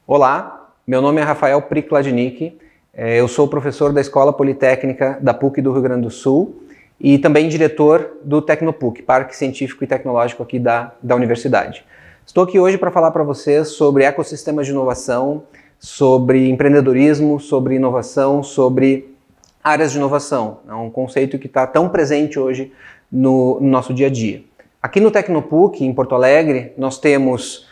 Olá, meu nome é Rafael Prikladnik, eu sou professor da Escola Politécnica da PUC do Rio Grande do Sul e também diretor do Tecnopuc, Parque Científico e Tecnológico aqui da universidade. Estou aqui hoje para falar para vocês sobre ecossistemas de inovação, sobre empreendedorismo, sobre inovação, sobre áreas de inovação. É um conceito que está tão presente hoje no nosso dia a dia. Aqui no Tecnopuc, em Porto Alegre, nós temos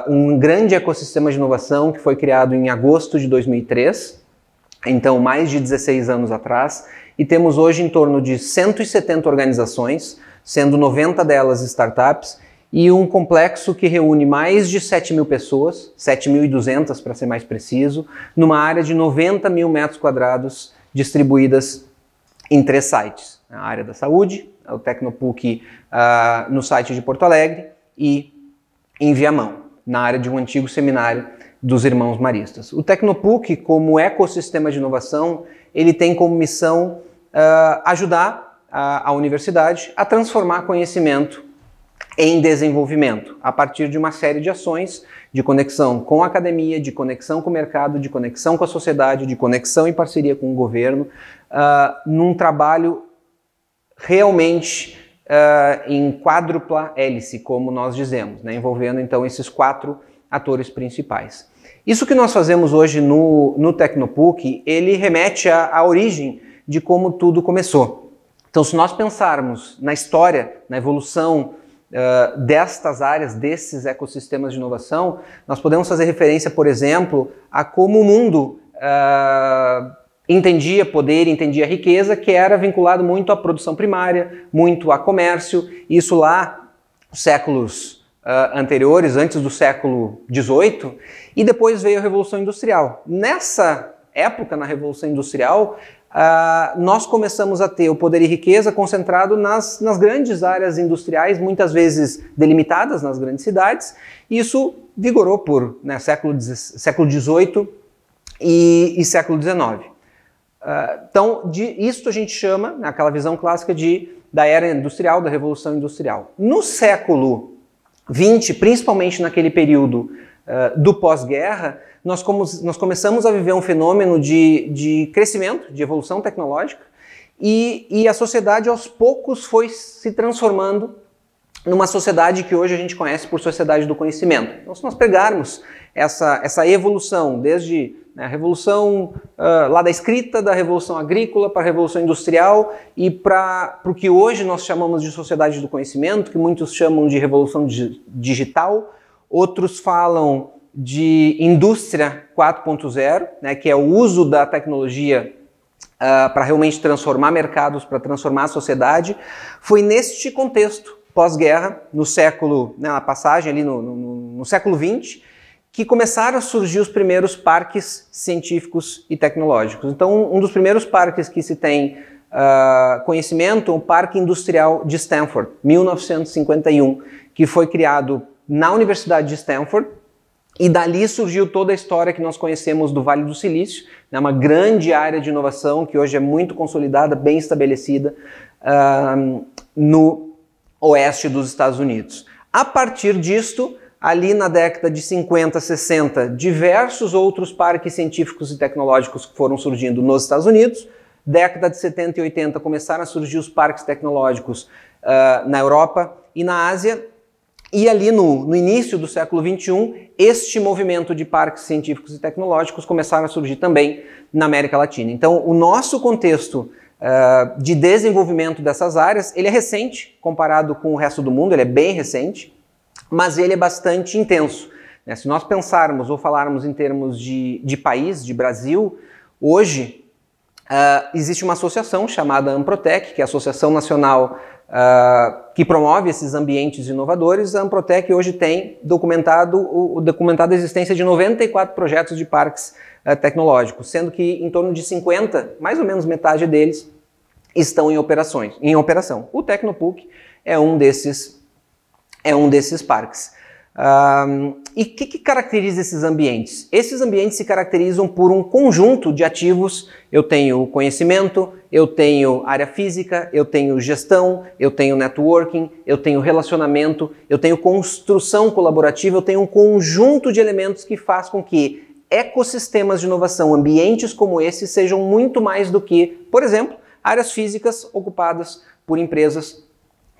um grande ecossistema de inovação que foi criado em agosto de 2003, então mais de 16 anos atrás, e temos hoje em torno de 170 organizações, sendo 90 delas startups, e um complexo que reúne mais de 7.000 pessoas, 7.200 para ser mais preciso, numa área de 90 mil metros quadrados distribuídas em 3 sites. A área da saúde, o Tecnopuc no site de Porto Alegre e em Viamão, na área de um antigo seminário dos Irmãos Maristas. O Tecnopuc, como ecossistema de inovação, ele tem como missão ajudar a universidade a transformar conhecimento em desenvolvimento, a partir de uma série de ações de conexão com a academia, de conexão com o mercado, de conexão com a sociedade, de conexão em parceria com o governo, num trabalho realmente em quádrupla hélice, como nós dizemos, né, envolvendo então esses 4 atores principais. Isso que nós fazemos hoje no Tecnopuc, ele remete à origem de como tudo começou. Então, se nós pensarmos na história, na evolução destas áreas, desses ecossistemas de inovação, nós podemos fazer referência, por exemplo, a como o mundo entendia poder, entendia riqueza, que era vinculado muito à produção primária, muito a comércio. Isso lá, séculos anteriores, antes do século XVIII, e depois veio a Revolução Industrial. Nessa época, na Revolução Industrial, nós começamos a ter o poder e riqueza concentrado nas grandes áreas industriais, muitas vezes delimitadas nas grandes cidades. Isso vigorou por século XVIII e século XIX. Então, isso a gente chama, naquela visão clássica, da era industrial, da Revolução Industrial. No século XX, principalmente naquele período do pós-guerra, nós começamos a viver um fenômeno de crescimento, de evolução tecnológica, e a sociedade aos poucos foi se transformando numa sociedade que hoje a gente conhece por sociedade do conhecimento. Então, se nós pegarmos essa evolução, desde a revolução lá da escrita, da revolução agrícola para a revolução industrial e para o que hoje nós chamamos de sociedade do conhecimento, que muitos chamam de revolução digital, outros falam de indústria 4.0, né, que é o uso da tecnologia para realmente transformar mercados, para transformar a sociedade. Foi neste contexto pós-guerra, na passagem ali no século XX, que começaram a surgir os primeiros parques científicos e tecnológicos. Então, um dos primeiros parques que se tem conhecimento é o Parque Industrial de Stanford, 1951, que foi criado na Universidade de Stanford, e dali surgiu toda a história que nós conhecemos do Vale do Silício, né, uma grande área de inovação que hoje é muito consolidada, bem estabelecida no oeste dos Estados Unidos. A partir disto, ali na década de 50, 60, diversos outros parques científicos e tecnológicos que foram surgindo nos Estados Unidos. Década de 70 e 80 começaram a surgir os parques tecnológicos na Europa e na Ásia. E ali no início do século XXI, este movimento de parques científicos e tecnológicos começaram a surgir também na América Latina. Então, o nosso contexto de desenvolvimento dessas áreas, ele é recente comparado com o resto do mundo, ele é bem recente, mas ele é bastante intenso. Né? Se nós pensarmos ou falarmos em termos de país, de Brasil, hoje existe uma associação chamada Amprotec, que é a Associação Nacional que promove esses ambientes inovadores. A Amprotec hoje tem documentada a existência de 94 projetos de parques tecnológicos, sendo que em torno de 50, mais ou menos metade deles, estão em operação. O Tecnopuc é um desses é um desses parques. E o que caracteriza esses ambientes? Esses ambientes se caracterizam por um conjunto de ativos. Eu tenho conhecimento, eu tenho área física, eu tenho gestão, eu tenho networking, eu tenho relacionamento, eu tenho construção colaborativa, eu tenho um conjunto de elementos que faz com que ecossistemas de inovação, ambientes como esse, sejam muito mais do que, por exemplo, áreas físicas ocupadas por empresas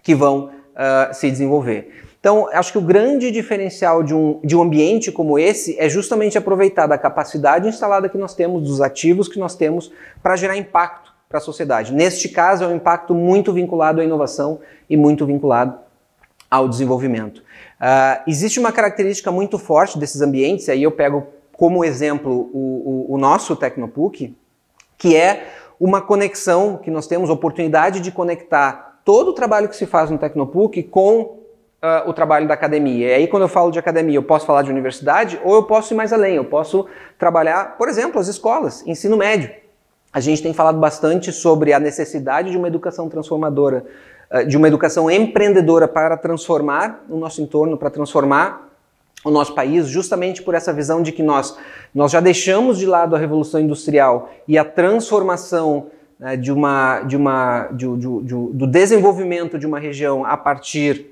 que vão se desenvolver. Então, acho que o grande diferencial de um ambiente como esse é justamente aproveitar da capacidade instalada que nós temos, dos ativos que nós temos, para gerar impacto para a sociedade. Neste caso, é um impacto muito vinculado à inovação e muito vinculado ao desenvolvimento. Existe uma característica muito forte desses ambientes, aí eu pego como exemplo o nosso Tecnopuc, que é uma conexão que nós temos, oportunidade de conectar todo o trabalho que se faz no Tecnopuc com o trabalho da academia. E aí, quando eu falo de academia, eu posso falar de universidade ou eu posso ir mais além. Eu posso trabalhar, por exemplo, as escolas, ensino médio. A gente tem falado bastante sobre a necessidade de uma educação transformadora, de uma educação empreendedora para transformar o nosso entorno, para transformar o nosso país, justamente por essa visão de que nós já deixamos de lado a revolução industrial e a transformação do desenvolvimento de uma região a partir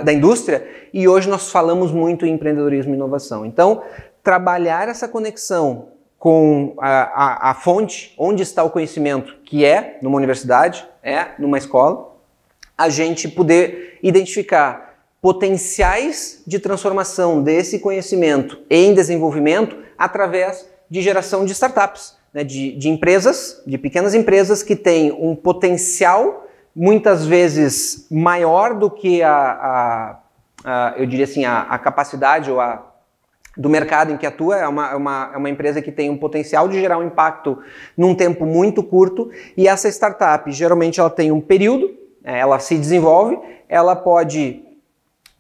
da indústria, e hoje nós falamos muito em empreendedorismo e inovação. Então, trabalhar essa conexão com a fonte, onde está o conhecimento, que é numa universidade, é numa escola, a gente poder identificar potenciais de transformação desse conhecimento em desenvolvimento através de geração de startups, né, de empresas, de pequenas empresas que têm um potencial muitas vezes maior do que eu diria assim, a capacidade do mercado em que atua. É uma empresa que tem um potencial de gerar um impacto num tempo muito curto, e essa startup geralmente ela tem um período, ela se desenvolve, ela pode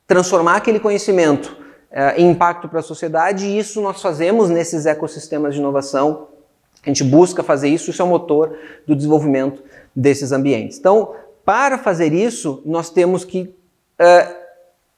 transformar aquele conhecimento em impacto para a sociedade, e isso nós fazemos nesses ecossistemas de inovação. A gente busca fazer isso, isso é o motor do desenvolvimento desses ambientes. Então, para fazer isso, nós temos que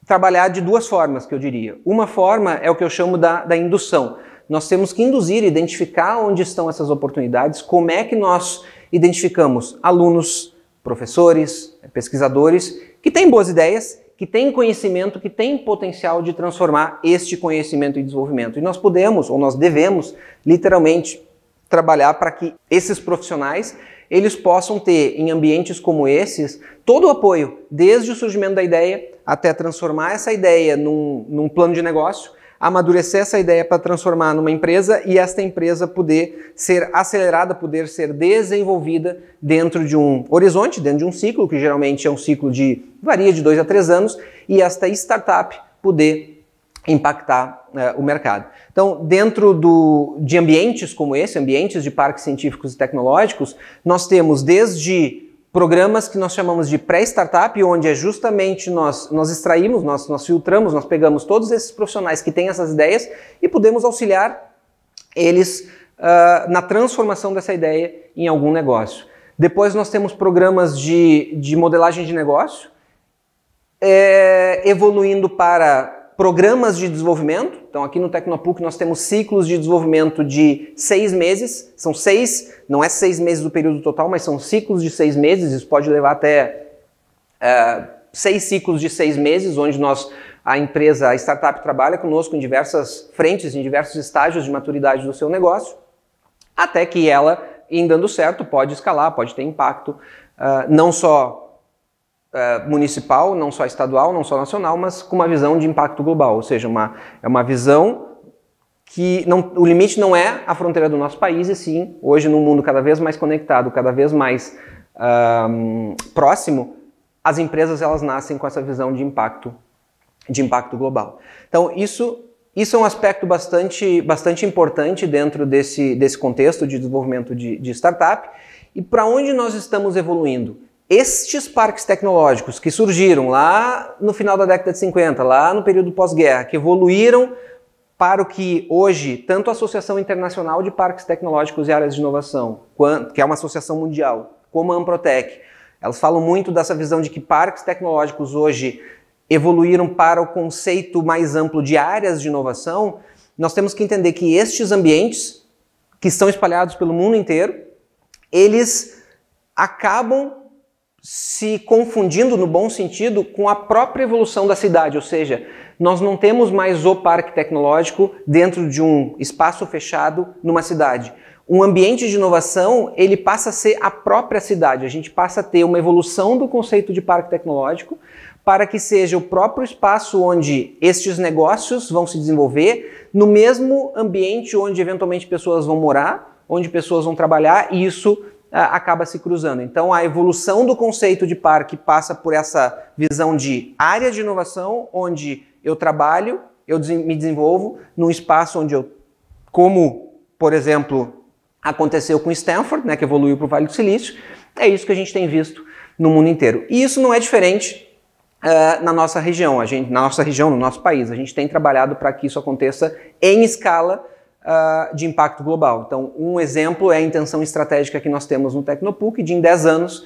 trabalhar de duas formas, que eu diria. Uma forma é o que eu chamo da indução. Nós temos que induzir, identificar onde estão essas oportunidades, como é que nós identificamos alunos, professores, pesquisadores, que têm boas ideias, que têm conhecimento, que têm potencial de transformar este conhecimento em desenvolvimento. E nós podemos, ou nós devemos, literalmente, trabalhar para que esses profissionais eles possam ter, em ambientes como esses, todo o apoio, desde o surgimento da ideia até transformar essa ideia num plano de negócio, amadurecer essa ideia para transformar numa empresa e esta empresa poder ser acelerada, poder ser desenvolvida dentro de um horizonte, dentro de um ciclo, que geralmente é um ciclo varia de 2 a 3 anos, e esta startup poder impactar o mercado. Então, dentro de ambientes como esse, ambientes de parques científicos e tecnológicos, nós temos desde programas que nós chamamos de pré-startup, onde é justamente nós extraímos, nós filtramos, nós pegamos todos esses profissionais que têm essas ideias e podemos auxiliar eles na transformação dessa ideia em algum negócio. Depois nós temos programas de modelagem de negócio, evoluindo para programas de desenvolvimento. Então, aqui no Tecnopuc nós temos ciclos de desenvolvimento de 6 meses. São 6, não é 6 meses do período total, mas são ciclos de 6 meses. Isso pode levar até 6 ciclos de 6 meses, onde a empresa, a startup trabalha conosco em diversas frentes, em diversos estágios de maturidade do seu negócio, até que ela, em dando certo, pode escalar, pode ter impacto, não só municipal, não só estadual, não só nacional, mas com uma visão de impacto global, ou seja, é uma visão que o limite não é a fronteira do nosso país, e sim, hoje num mundo cada vez mais conectado, cada vez mais próximo, as empresas elas nascem com essa visão de impacto global. Então isso é um aspecto bastante importante dentro desse contexto de desenvolvimento de startup. E para onde nós estamos evoluindo? Estes parques tecnológicos que surgiram lá no final da década de 50, lá no período pós-guerra, que evoluíram para o que hoje, tanto a Associação Internacional de Parques Tecnológicos e Áreas de Inovação, que é uma associação mundial, como a Amprotec, elas falam muito dessa visão de que parques tecnológicos hoje, evoluíram para o conceito mais amplo de áreas de inovação, nós temos que entender que estes ambientes, que estão espalhados pelo mundo inteiro, eles acabam se confundindo, no bom sentido, com a própria evolução da cidade, ou seja, nós não temos mais o parque tecnológico dentro de um espaço fechado numa cidade. Um ambiente de inovação, ele passa a ser a própria cidade, a gente passa a ter uma evolução do conceito de parque tecnológico para que seja o próprio espaço onde estes negócios vão se desenvolver, no mesmo ambiente onde eventualmente pessoas vão morar, onde pessoas vão trabalhar, e isso acaba se cruzando. Então a evolução do conceito de parque passa por essa visão de área de inovação, onde eu trabalho, eu me desenvolvo num espaço onde eu, como, por exemplo, aconteceu com Stanford, né, que evoluiu para o Vale do Silício, é isso que a gente tem visto no mundo inteiro. E isso não é diferente na nossa região, no nosso país. A gente tem trabalhado para que isso aconteça em escala de impacto global. Então, um exemplo é a intenção estratégica que nós temos no Tecnopuc de, em 10 anos,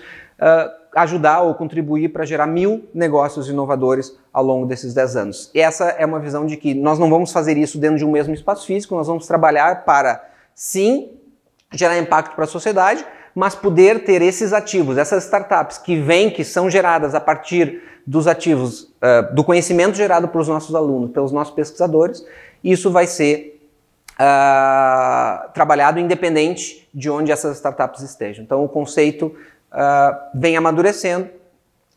ajudar ou contribuir para gerar 1000 negócios inovadores ao longo desses 10 anos. E essa é uma visão de que nós não vamos fazer isso dentro de um mesmo espaço físico, nós vamos trabalhar para, sim, gerar impacto para a sociedade, mas poder ter esses ativos, essas startups que são geradas a partir dos ativos, do conhecimento gerado pelos nossos alunos, pelos nossos pesquisadores, isso vai ser trabalhado independente de onde essas startups estejam. Então o conceito vem amadurecendo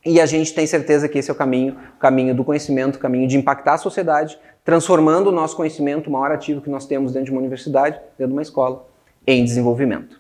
e a gente tem certeza que esse é o caminho do conhecimento, o caminho de impactar a sociedade, transformando o nosso conhecimento, o maior ativo que nós temos dentro de uma universidade, dentro de uma escola, em desenvolvimento.